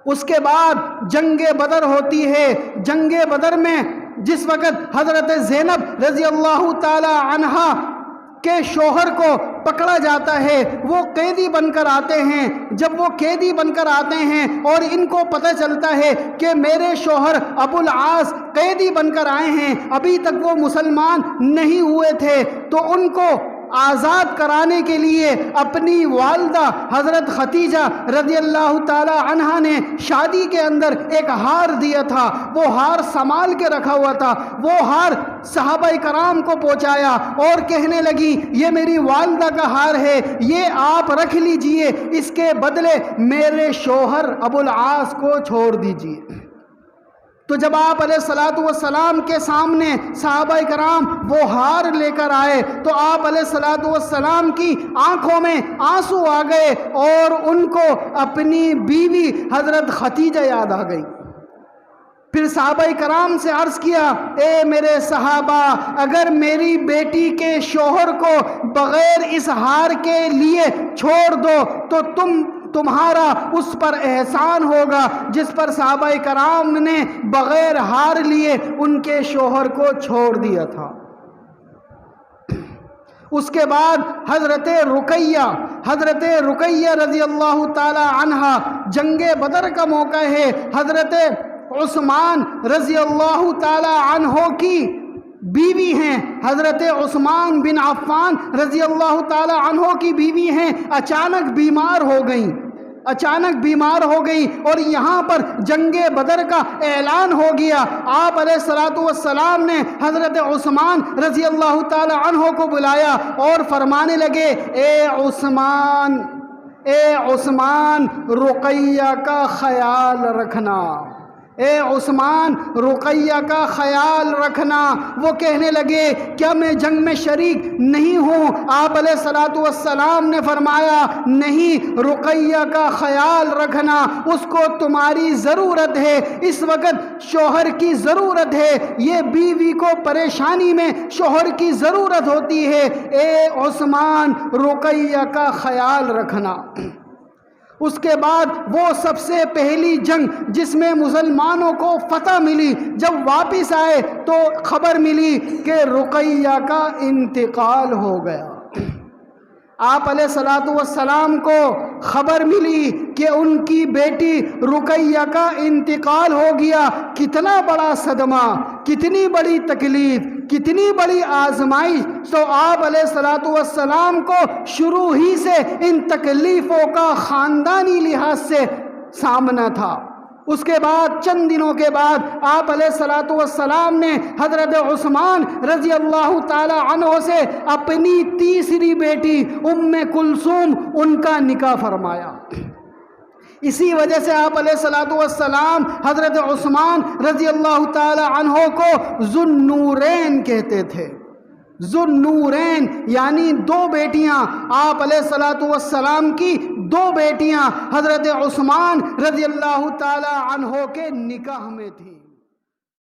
اس کے بعد جنگ بدر ہوتی ہے۔ جنگ بدر میں جس وقت حضرت زینب رضی اللہ تعالی عنہا کے شوہر کو پکڑا جاتا ہے، وہ قیدی بن کر آتے ہیں۔ جب وہ قیدی بن کر آتے ہیں اور ان کو پتہ چلتا ہے کہ میرے شوہر ابو العاص قیدی بن کر آئے ہیں، ابھی تک وہ مسلمان نہیں ہوئے تھے، تو ان کو آزاد کرانے کے لیے اپنی والدہ حضرت ختیجہ رضی اللہ تعالی عنہا نے شادی کے اندر ایک ہار دیا تھا، وہ ہار سنبھال کے رکھا ہوا تھا۔ وہ ہار صحابہ کرام کو پہنچایا اور کہنے لگی یہ میری والدہ کا ہار ہے، یہ آپ رکھ لیجئے، اس کے بدلے میرے شوہر ابو العاص کو چھوڑ دیجئے۔ تو جب آپ علیہ الصلوۃ والسلام کے سامنے صحابہ کرام وہ ہار لے کر آئے تو آپ علیہ الصلوۃ والسلام کی آنکھوں میں آنسو آ گئے اور ان کو اپنی بیوی حضرت ختیجہ یاد آ گئی۔ پھر صحابہ کرام سے عرض کیا، اے میرے صحابہ، اگر میری بیٹی کے شوہر کو بغیر اس ہار کے لیے چھوڑ دو تو تمہارا اس پر احسان ہوگا جس پر صحابہ کرام نے بغیر ہار لیے ان کے شوہر کو چھوڑ دیا تھا۔ اس کے بعد حضرت رقیہ رضی اللہ تعالی عنہا، جنگ بدر کا موقع ہے، حضرت عثمان رضی اللہ تعالی عنہ کی بیوی ہیں، حضرت عثمان بن عفان رضی اللہ تعالی عنہ کی بیوی ہیں، اچانک بیمار ہو گئی اور یہاں پر جنگ بدر کا اعلان ہو گیا۔ آپ علیہ الصلوۃ والسلام نے حضرت عثمان رضی اللہ تعالی عنہ کو بلایا اور فرمانے لگے، اے عثمان رقیہ کا خیال رکھنا، اے عثمان رقیہ کا خیال رکھنا۔ وہ کہنے لگے کیا میں جنگ میں شریک نہیں ہوں؟ آپ علیہ الصلوۃ والسلام نے فرمایا نہیں، رقیہ کا خیال رکھنا، اس کو تمہاری ضرورت ہے، اس وقت شوہر کی ضرورت ہے، یہ بیوی کو پریشانی میں شوہر کی ضرورت ہوتی ہے، اے عثمان رقیہ کا خیال رکھنا۔ اس کے بعد وہ سب سے پہلی جنگ جس میں مسلمانوں کو فتح ملی، جب واپس آئے تو خبر ملی کہ رقیہ کا انتقال ہو گیا۔ آپ علیہ الصلوۃ والسلام کو خبر ملی کہ ان کی بیٹی رقیہ کا انتقال ہو گیا۔ کتنا بڑا صدمہ، کتنی بڑی تکلیف، کتنی بڑی آزمائش۔ تو آپ علیہ الصلوۃ والسلام کو شروع ہی سے ان تکلیفوں کا خاندانی لحاظ سے سامنا تھا۔ اس کے بعد چند دنوں کے بعد آپ علیہ الصلوۃ والسلام نے حضرت عثمان رضی اللہ تعالی عنہ سے اپنی تیسری بیٹی ام کلثوم ان کا نکاح فرمایا۔ اسی وجہ سے آپ علیہ الصلوۃ والسلام حضرت عثمان رضی اللہ تعالی عنہ کو ذو النورین کہتے تھے۔ ذو النورین یعنی دو بیٹیاں، آپ علیہ الصلوۃ والسلام کی دو بیٹیاں حضرت عثمان رضی اللہ تعالی عنہ کے نکاح میں تھیں۔